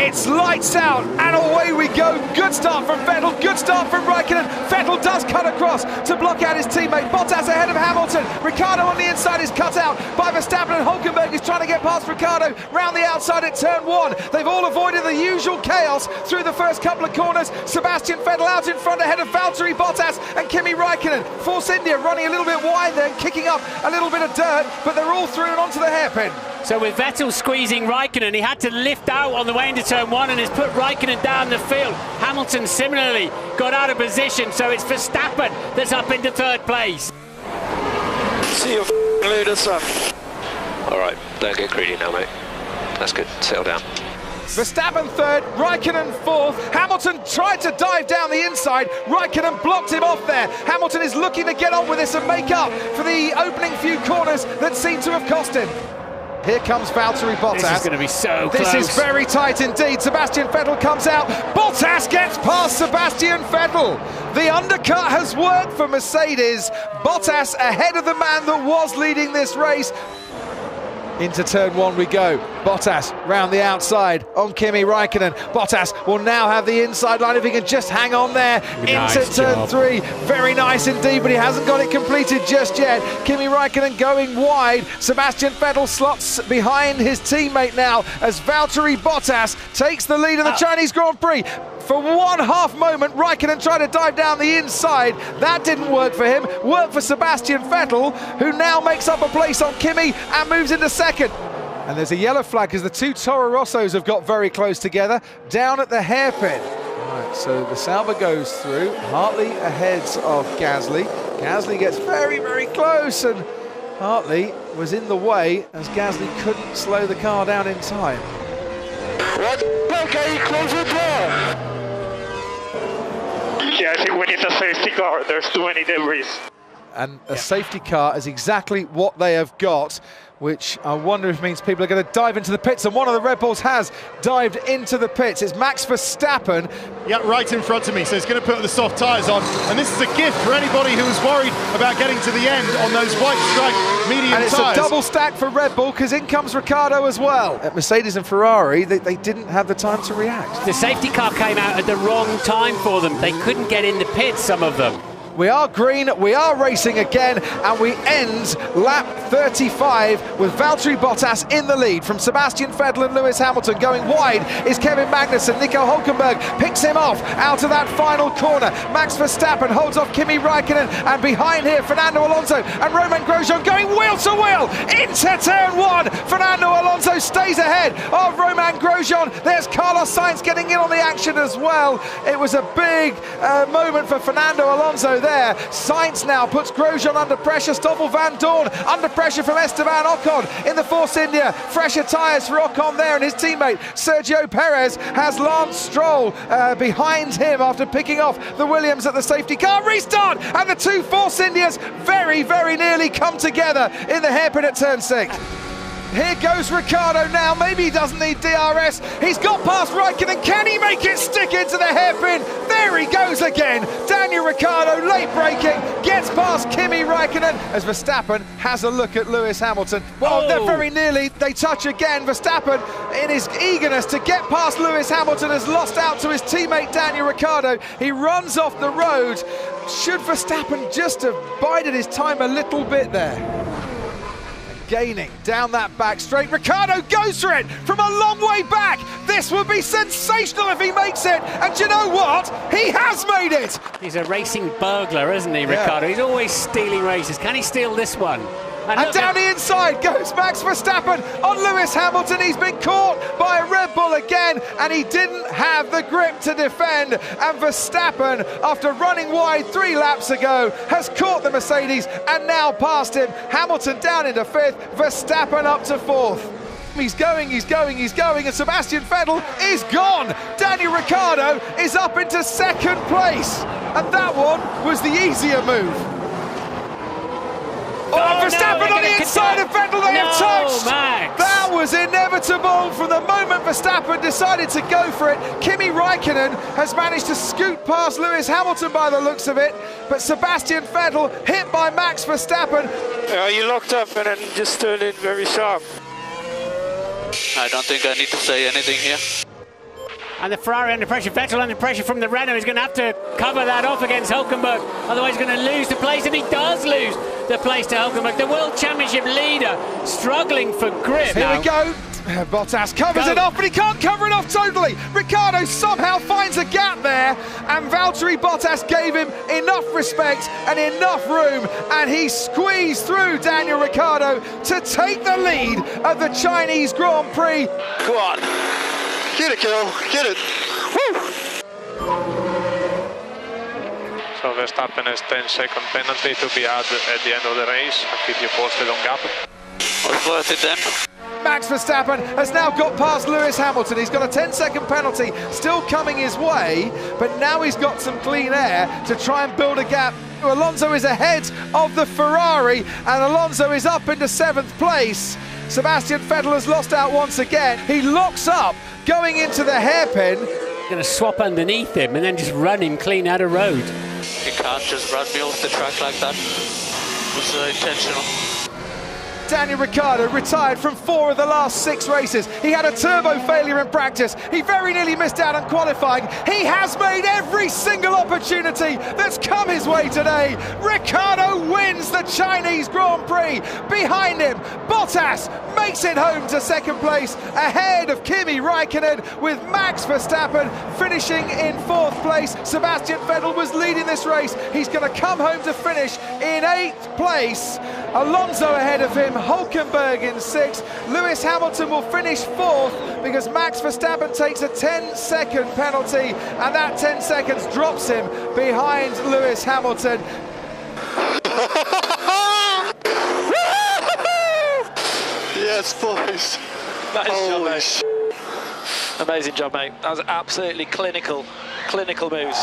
It's lights out, and away we go. Good start from Vettel, good start from Raikkonen. Vettel does cut across to block out his teammate. Bottas ahead of Hamilton. Ricciardo on the inside is cut out by Verstappen, and Hulkenberg is trying to get past Ricciardo round the outside at turn 1. They've all avoided the usual chaos through the first couple of corners. Sebastian Vettel out in front ahead of Valtteri Bottas and Kimi Raikkonen. Force India running a little bit wide there, kicking up a little bit of dirt, but they're all through and onto the hairpin. So with Vettel squeezing Raikkonen, he had to lift out on the way into turn 1 and has put Raikkonen down the field. Hamilton similarly got out of position, so it's Verstappen that's up into 3rd place. See you later, son. Alright, don't get greedy now, mate. That's good, settle down. Verstappen 3rd, Raikkonen 4th. Hamilton tried to dive down the inside. Raikkonen blocked him off there. Hamilton is looking to get on with this and make up for the opening few corners that seem to have cost him. Here comes Valtteri Bottas. This is going to be so close. This is very tight indeed. Sebastian Vettel comes out. Bottas gets past Sebastian Vettel. The undercut has worked for Mercedes. Bottas ahead of the man that was leading this race. Into turn 1 we go. Bottas round the outside on Kimi Raikkonen. Bottas will now have the inside line if he can just hang on there. Nice into turn job. 3. Very nice indeed, but he hasn't got it completed just yet. Kimi Raikkonen going wide. Sebastian Vettel slots behind his teammate now as Valtteri Bottas takes the lead in the Chinese Grand Prix. For one half moment, Raikkonen tried to dive down the inside. That didn't work for him. Worked for Sebastian Vettel, who now makes up a place on Kimi and moves into 2nd. And there's a yellow flag as the two Toro Rossos have got very close together, down at the hairpin. Right, so the Sauber goes through. Hartley ahead of Gasly. Gasly gets very, very close, and Hartley was in the way as Gasly couldn't slow the car down in time. What? Okay, close the door! Yeah, I think we need a safety car. There's too many debris. And a safety car is exactly what they have got, which I wonder if means people are going to dive into the pits, and one of the Red Bulls has dived into the pits. It's Max Verstappen. Yeah, right in front of me, so he's going to put the soft tyres on, and this is a gift for anybody who was worried about getting to the end on those white striped medium tyres. And it's a double stack for Red Bull, because in comes Ricciardo as well. At Mercedes and Ferrari, they didn't have the time to react. The safety car came out at the wrong time for them. They couldn't get in the pits, some of them. We are green, we are racing again, and we end lap 35 with Valtteri Bottas in the lead. From Sebastian Vettel and Lewis Hamilton going wide is Kevin Magnussen. Nico Hulkenberg picks him off out of that final corner. Max Verstappen holds off Kimi Raikkonen, and behind here Fernando Alonso and Romain Grosjean going wheel to wheel into turn 1. Fernando Alonso stays ahead of Romain Grosjean. There's Carlos Sainz getting in on the action as well. It was a big moment for Fernando Alonso there. Sainz now puts Grosjean under pressure. Stoffel Van Dorn under pressure from Esteban Ocon in the Force India. Fresher tyres for Ocon there, and his teammate Sergio Perez has Lance Stroll behind him after picking off the Williams at the safety car. Restart, and the two Force Indias very, very nearly come together in the hairpin at turn 6. Here goes Ricciardo now. Maybe he doesn't need DRS. He's got past Raikkonen. Can he make it stick into the hairpin? There he goes again. Daniel Ricciardo late braking, gets past Kimi Raikkonen as Verstappen has a look at Lewis Hamilton. Well, they're very nearly. They touch again. Verstappen, in his eagerness to get past Lewis Hamilton, has lost out to his teammate Daniel Ricciardo. He runs off the road. Should Verstappen just have bided his time a little bit there? Gaining down that back straight. Ricciardo goes for it from a long way back. This would be sensational if he makes it. And do you know what? He has made it. He's a racing burglar, isn't he, Ricciardo? He's always stealing races. Can he steal this one? And down the inside goes Max Verstappen on Lewis Hamilton. He's been caught by a Red Bull again, and he didn't have the grip to defend. And Verstappen, after running wide 3 laps ago, has caught the Mercedes and now passed him. Hamilton down into 5th, Verstappen up to 4th. He's going, and Sebastian Vettel is gone. Daniel Ricciardo is up into 2nd place, and that one was the easier move. Verstappen on the inside of Vettel, they have touched! Max. That was inevitable from the moment Verstappen decided to go for it. Kimi Raikkonen has managed to scoot past Lewis Hamilton by the looks of it, but Sebastian Vettel hit by Max Verstappen. You locked up and then just turned it very sharp. I don't think I need to say anything here. And the Ferrari under pressure, Vettel under pressure from the Renault. He's going to have to cover that off against Hülkenberg. Otherwise he's going to lose the place, and he does lose the place to Hülkenberg. The World Championship leader struggling for grip. Here we go. Bottas covers it off, but he can't cover it off totally. Ricciardo somehow finds a gap there, and Valtteri Bottas gave him enough respect and enough room, and he squeezed through Daniel Ricciardo to take the lead of the Chinese Grand Prix. Go on. Get it, Kill. Get it. Woo! So Verstappen has 10-second penalty to be had at the end of the race. I'll keep you posted on gap. Was worth it then. Max Verstappen has now got past Lewis Hamilton. He's got a 10-second penalty still coming his way, but now he's got some clean air to try and build a gap. Alonso is ahead of the Ferrari, and Alonso is up into 7th place. Sebastian Vettel has lost out once again. He locks up going into the hairpin. Going to swap underneath him and then just run him clean out of road. You can't just run me off the track like that. It was intentional. Daniel Ricciardo retired from 4 of the last 6 races. He had a turbo failure in practice. He very nearly missed out on qualifying. He has made every single opportunity that's come his way today. Ricciardo wins the Chinese Grand Prix. Behind him, Bottas makes it home to 2nd place, ahead of Kimi Räikkönen, with Max Verstappen finishing in 4th place. Sebastian Vettel was leading this race. He's going to come home to finish in 8th place. Alonso ahead of him, Hülkenberg in 6th. Lewis Hamilton will finish 4th because Max Verstappen takes a 10-second penalty, and that 10 seconds drops him behind Lewis Hamilton. Yes, boys. Nice job, mate. Amazing job, mate. That was absolutely clinical moves.